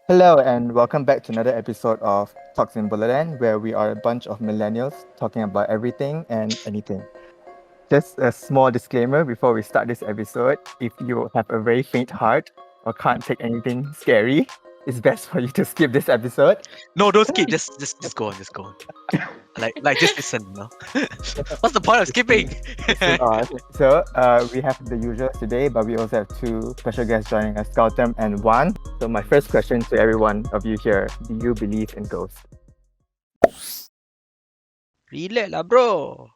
Hello, and welcome back to another episode of Talks In Bolehland, where we are a bunch of millennials talking about everything and anything. Just a small disclaimer before we start this episode: if you have a very faint heart or can't take anything scary, it's best for you to skip this episode. No, don't skip. Just go on. Just go on. Like, just listen. What's the point of skipping? We have the usual today, but we also have two special guests joining us, Goutharm and Wan. So, my first question to every one of you here: do you believe in ghosts? Relax lah, bro.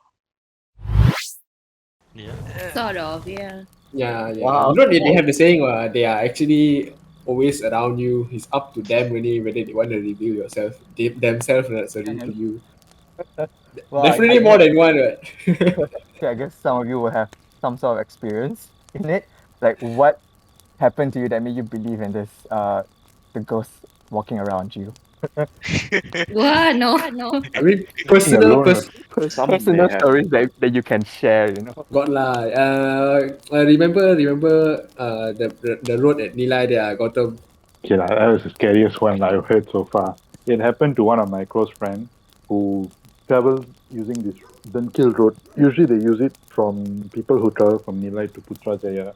Yeah. Sort of, yeah. Yeah. Wow. You know they have the saying, they are actually always around you. It's up to them really whether they want to reveal themselves, sorry, to you. Well, Definitely more than one, right? I guess some of you will have some sort of experience in it. Like, what happened to you that made you believe in this? The ghost walking around you. What? No. I mean, personal, Some Personal may have. stories that you can share. got lah. I remember the road at Nilai there, Gotham. Okay, that was the scariest one I've heard so far. It happened to one of my close friends who travels using this Dunkil road. Usually they use it from people who travel from Nilai to Putrajaya.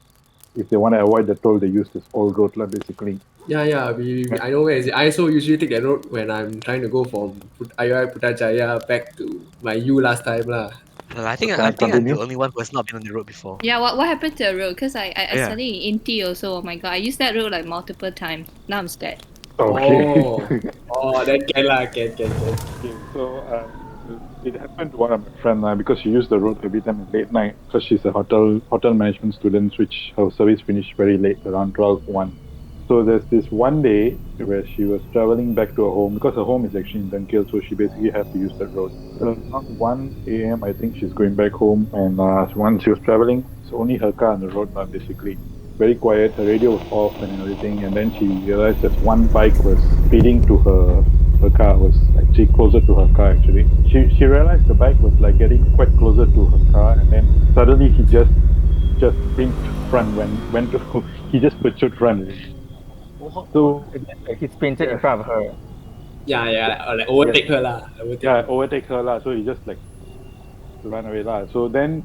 If they want to avoid the toll, they use this old road lah, basically. Yeah. I know where is it. I also usually take that road when I'm trying to go from IOI Putrajaya back to my U last time lah. Well, I think Can I I'm continue? the only one who has not been on the road before. Yeah, what happened to the road? Because I Yeah. studied in Inti also. Oh my god, I used that road like multiple times. Now I'm scared. Okay. That can lah, can. Okay, so it happened to one of my friends because she used the road every time at late night because she's a hotel management student, which her service finished very late, around 12:01. So there's this one day where she was traveling back to her home because her home is actually in Dunkil, so she basically had to use that road. So around 1 a.m. I think she's going back home, and once she was traveling, it's only her car on the road now, basically. Very quiet, her radio was off and everything, and then she realized that one bike was speeding to her car, was actually closer to her car actually. She realized the bike was like getting quite closer to her car, and then suddenly he just sprint front went to he just pursued front. So He sprinted in front of her. Yeah, or like overtake her lah. overtake her lah. So he just like ran away lah. So then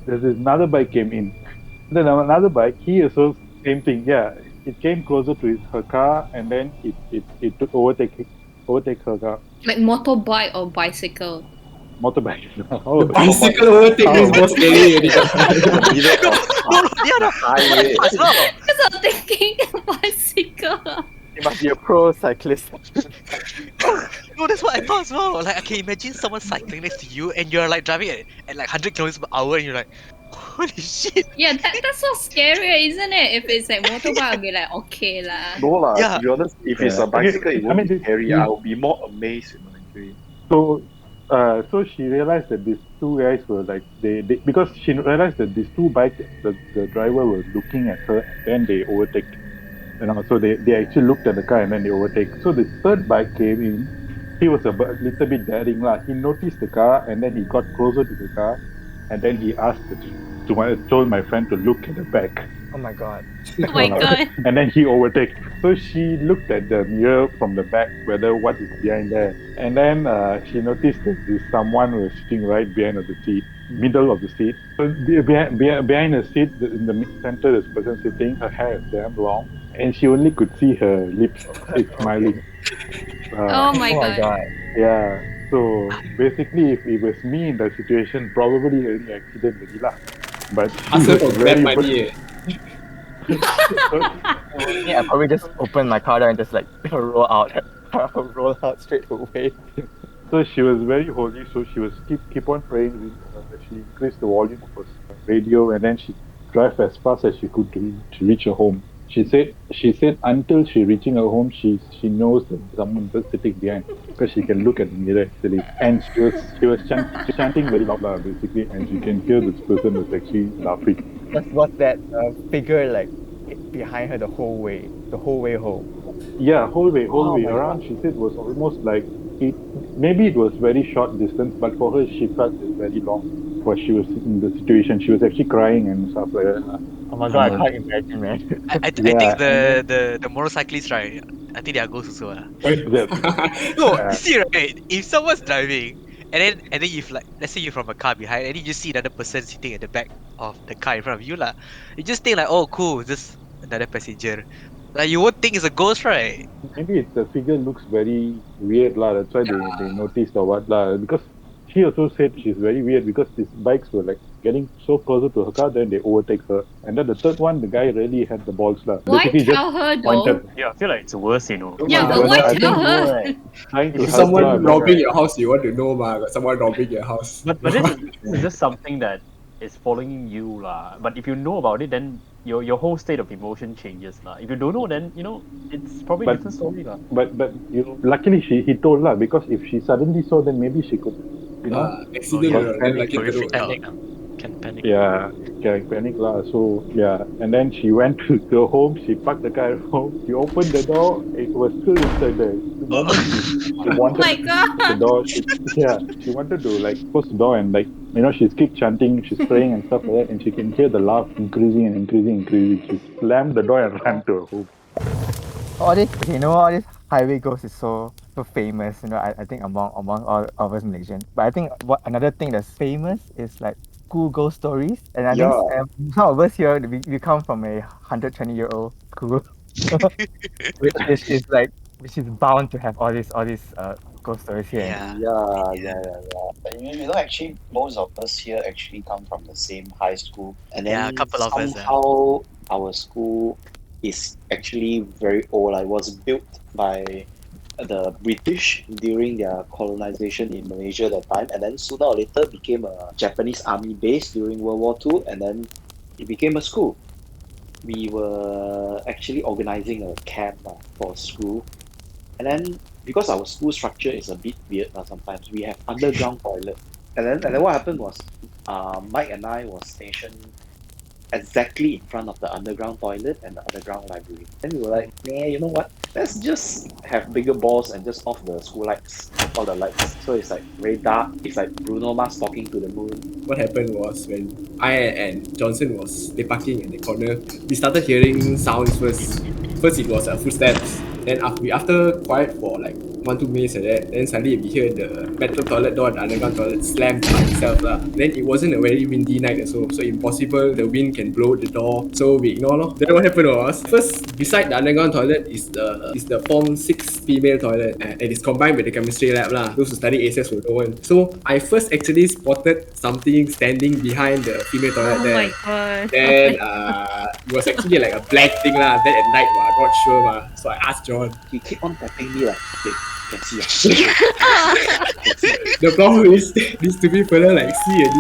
there's this another bike came in. Then another bike, he also same thing. Yeah, it came closer to her car, and then it took overtake her car. Like motorbike or bicycle. Motorbike. Bicycle overtake is more scary. Highway. As well. Because I'm thinking bicycle. You must be a pro cyclist. No, that's what I thought as well. Like, okay, imagine someone cycling next to you and you're like driving at like 100 kilometers per hour and you're like, holy shit. Yeah, that's so scary, isn't it? If it's like motorbike, I'll be like, okay lah. No lah. Yeah. To be honest, if it's a bicycle, it won't be scary. I will be more amazed, actually. So she realized that these two guys were like they because she realized that these two bikes, the driver was looking at her and then they overtake. So they actually looked at the car and then they overtake. So the third bike came in. He was a little bit daring lah. He noticed the car and then he got closer to the car, and then he told my friend to look at the back. Oh my god. Oh my god. And then he overtake. So she looked at the mirror from the back, whether what is behind there. And then she noticed that there's someone was sitting right behind of the seat, middle of the seat. So behind the seat, in the center, this person sitting, her hair is damn long, and she only could see her lips smiling. Oh my Oh my god. god. Yeah. So basically, if it was me in that situation, probably any accident already lah. But Ask her for very grab money. Yeah, I probably just open my car door and just like roll out straight away. So she was very holy, so she was keep on praying. She increased the volume of her radio, and then she drive as fast as she could to reach her home. She said until she reaching her home, she knows that someone was sitting behind because she can look at the mirror actually, and she was chanting very loud basically, and she can hear this person was actually laughing. What's that figure like behind her the whole way home? Yeah, whole way my around. She said was almost like it. Maybe it was very short distance, but for her, she felt it very long. Because she was in the situation, she was actually crying and stuff like that. Oh my god, I can't imagine, man. I think the motorcyclists, right? I think they are ghosts also. That, No, uh, see right, if someone's driving and then if like let's say you're from a car behind and then you just see another person sitting at the back of the car in front of you lah, you just think like, oh cool, just another passenger. Like you won't think it's a ghost, right? maybe it's the figure looks very weird lah. That's why they noticed or what lah. Because she also said she's very weird because these bikes were like getting so closer to her car, then they overtake her. And then the third one, the guy really had the balls lah. Why Basically just tell her though? pointed, Yeah, I feel like it's worse, you know. Yeah, but but why I tell think her? trying to If If help someone lah, but- robbing your house, you want to know, ma. Got someone robbing your house. But this is just something that is following you, lah. But if you know about it, then your whole state of emotion changes, lah. If you don't know, then it's probably a But- different story, lah. But luckily he told lah, because if she suddenly saw, then maybe she could, Accident, Oh, then like Probably it freaked out. Panic, can panic. yeah, panic lah. So yeah, and then she went to go home. She parked the car at home. She opened the door. It was still inside there. The moment she Oh wanted my the god! door, she wanted to like close the door and like she's keep chanting, she's praying and stuff like that, and she can hear the laugh increasing and increasing. She slammed the door and ran to her home. All this, all this highway ghost is so famous. I think among all of us Malaysian. But I think another thing that's famous is like school ghost stories. And I think some of us here we come from a 120-year-old school, which is bound to have all these ghost stories here. Yeah. But actually, most of us here actually come from the same high school, and then Yeah, a couple of us, somehow our school is actually very old. It was built by the British during their colonization in Malaysia at that time, and then sooner or later became a Japanese army base during World War II, and then it became a school. We were actually organizing a camp for school, and then because our school structure is a bit weird sometimes, we have underground toilet, and then what happened was Mike and I was stationed exactly in front of the underground toilet and the underground library. Then we were like, nah, you know what? Let's just have bigger balls and just off the school lights, all the lights. So it's like very dark. It's like Bruno Mars talking to the moon. What happened was when I and Johnson was parking in the corner, we started hearing sounds first. First it was footsteps. Then after quiet for like 1-2 minutes like that, then suddenly we hear the metal toilet door, the underground toilet slam by itself lah. Then it wasn't a very windy night also, so impossible the wind can blow the door. So we ignore lor. Then what happened was, first beside the underground toilet is the Form 6 female toilet, and it is combined with the chemistry lab lah. Those who study ACES will know one. So I first actually spotted something standing behind the female toilet Oh there. my god! Then it was actually like a black thing lah. Then at night, I'm not sure ma. So I asked John. He keep on tapping me like, hey, can see. The problem is this stupid fella like see and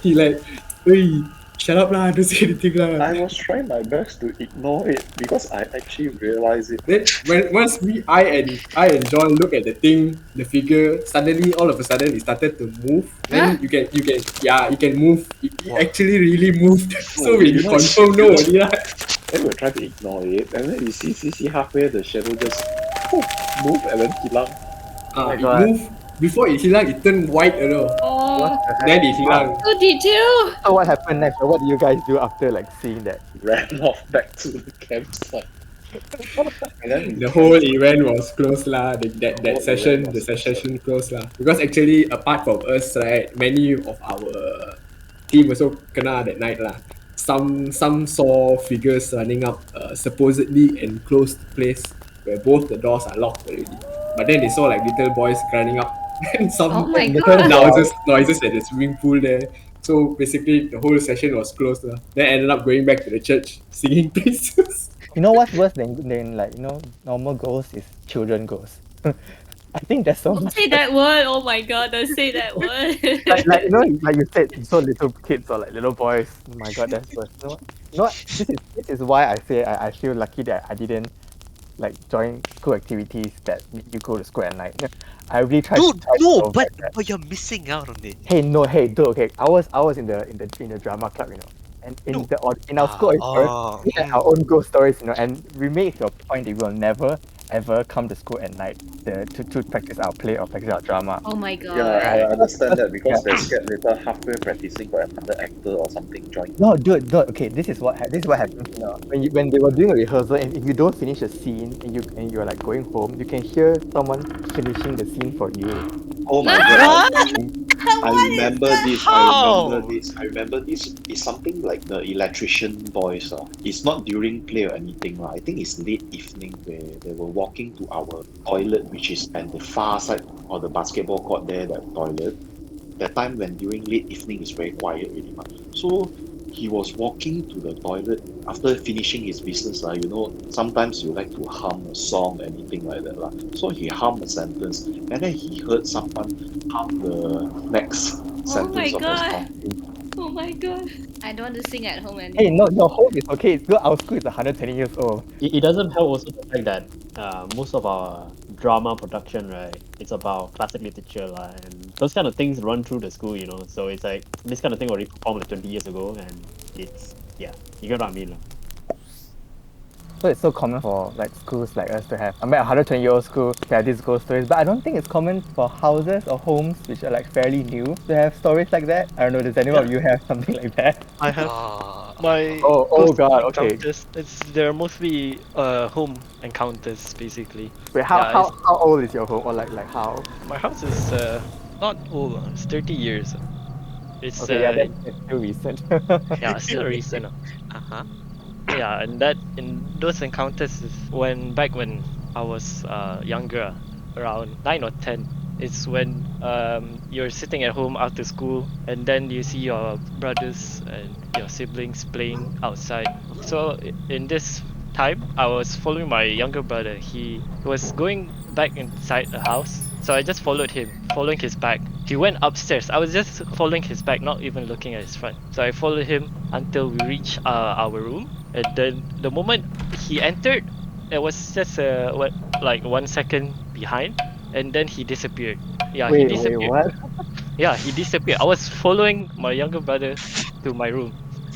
he like, hey, shut up lah, don't say anything lah. I was trying my best to ignore it because I actually realized it. Then once I and John look at the thing, the figure, suddenly all of a sudden it started to move. Then you can move. It actually really moved. So we confirm no only lah. Then we try to ignore it, and then you see halfway the shadow just move and then hilang. It moved. Before it hilang, it turned white, you know. Oh, Then it hilang. so detailed. So what happened next? Or what do you guys do after like seeing that? Ran off back to the campsite. And then The whole event was closed lah. That whole session, event the was session closed lah. Because actually, apart from us, right, many of our team also kena that night lah. Some saw figures running up supposedly enclosed place where both the doors are locked already. But then they saw like little boys running up and some Oh my little god! noises at the swimming pool there. So basically, the whole session was closed lah. Then ended up going back to the church singing praises. You know what's worse than like normal ghosts is children ghosts. I think that's so Don't much. say that word. Oh my god! Don't say that word. like like you said, you saw little kids or like little boys. Oh my god, that's worse. This is why I say I feel lucky that I didn't like join school activities that make you go to school at night. I really tried. Dude, to no, avoid but that. but you're missing out on it. Hey, dude. Okay, I was in the drama club, and in No. our school, we had our own ghost stories, and we made it to a point that we will never ever come to school at night to practice our play or practice our drama. Oh my god. Yeah, I understand that because Yeah. they're scared later halfway practicing got another actor or something join. No, dude. Okay, this is what happens. You know, when they were doing a rehearsal, and if you don't finish a scene and you're like going home, you can hear someone finishing the scene for you. Oh my What? god! I remember this. How? I remember this. It's something like the electrician boys. It's not during play or anything. I think it's late evening where they were walking to our toilet, which is at the far side of the basketball court there, that toilet. That time when during late evening it's very quiet already. So he was walking to the toilet after finishing his business. You know, sometimes you like to hum a song, anything like that. So he hummed a sentence and then he heard someone hum the next Oh my sentence of the god. song. Oh my god. I don't want to sing at home Hey, anymore. no, home is okay. It's good. Our school is 120 years old. It doesn't help also the fact that most of our drama production, right, it's about classic literature and those kind of things run through the school, you know. So it's like this kind of thing already performed like 20 years ago, and it's you get what I mean, lah. So it's so common for like schools like us to have. I mean, a 120-year-old school to have these ghost stories, but I don't think it's common for houses or homes which are like fairly new to have stories like that. I don't know. Does anyone of you have something like that? I have Ah. my Oh ghost god. Okay. encounters. They're mostly home encounters basically. Wait, how old is your home, or like how? My house is not old. It's 30 years. It's Okay, yeah, that's still recent. yeah, still recent. Uh-huh. Yeah, and those encounters is back when I was younger, around 9 or 10. It's when you're sitting at home after school, and then you see your brothers and your siblings playing outside. So in this time, I was following my younger brother. He was going back inside the house, so I just followed him, following his back. He went upstairs. I was just following his back, not even looking at his front. So I followed him until we reached our room. And then the moment he entered, it was just like 1 second behind, and then he disappeared. Yeah, he Wait, disappeared. what? Yeah, he disappeared. I was following my younger brother to my room,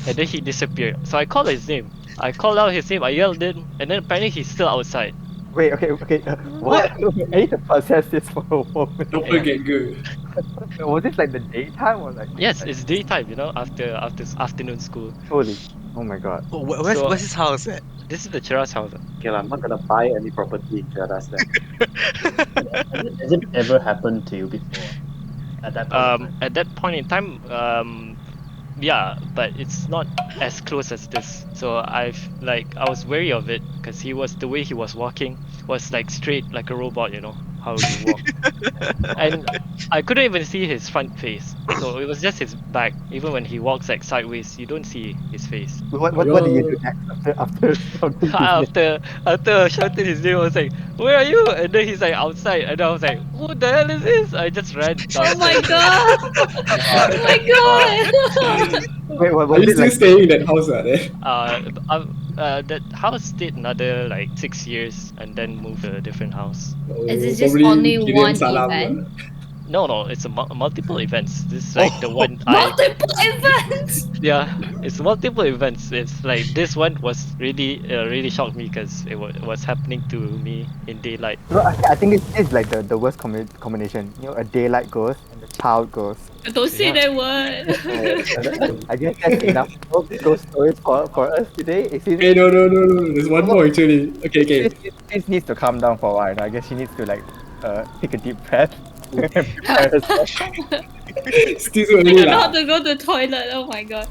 and then he disappeared. So I called his name. I called out his name. I yelled in, and then apparently he's still outside. Wait, okay. What? I need to process this for a moment. Doppelganger. Was it like the daytime or like? Yes, it's daytime. You know, after afternoon school. Holy. Oh my god. Oh, where's So- his house at? This is the Cheras house. Okay, I'm not gonna buy any property in Jadas then. Has it ever happened to you before? At that point in time? At that point in time, yeah, but it's not as close as this. So I was wary of it because the way he was walking was like straight like a robot, you know how he walk. And I couldn't even see his front face, so it was just his back. Even when he walks like sideways, you don't see his face. What do you do next after shouting his name? After shouting his name, I was like, "Where are you?" And then he's like outside, and I was like, "Who the hell is this?" I just ran. Oh my god. Oh my god. Wait, what Are you was it still like? staying in that house? There? That house stayed another like 6 years and then moved to a different house. Is it just Probably only Kirim one Salam, event? No, it's a multiple events. This is like the one I Multiple events. yeah, it's multiple events. It's like this one was really shocked me because it was happening to me in daylight. No, I think this is like the worst combination. You know, a daylight ghost and a child ghost. Don't say that word. I guess that's enough ghost stories for us today. Okay, no. There's one more actually. Okay. This needs to calm down for a while. I guess she needs to like take a deep breath. and prepare herself. Still so I early don't know lah. how to go to the toilet. Oh my god.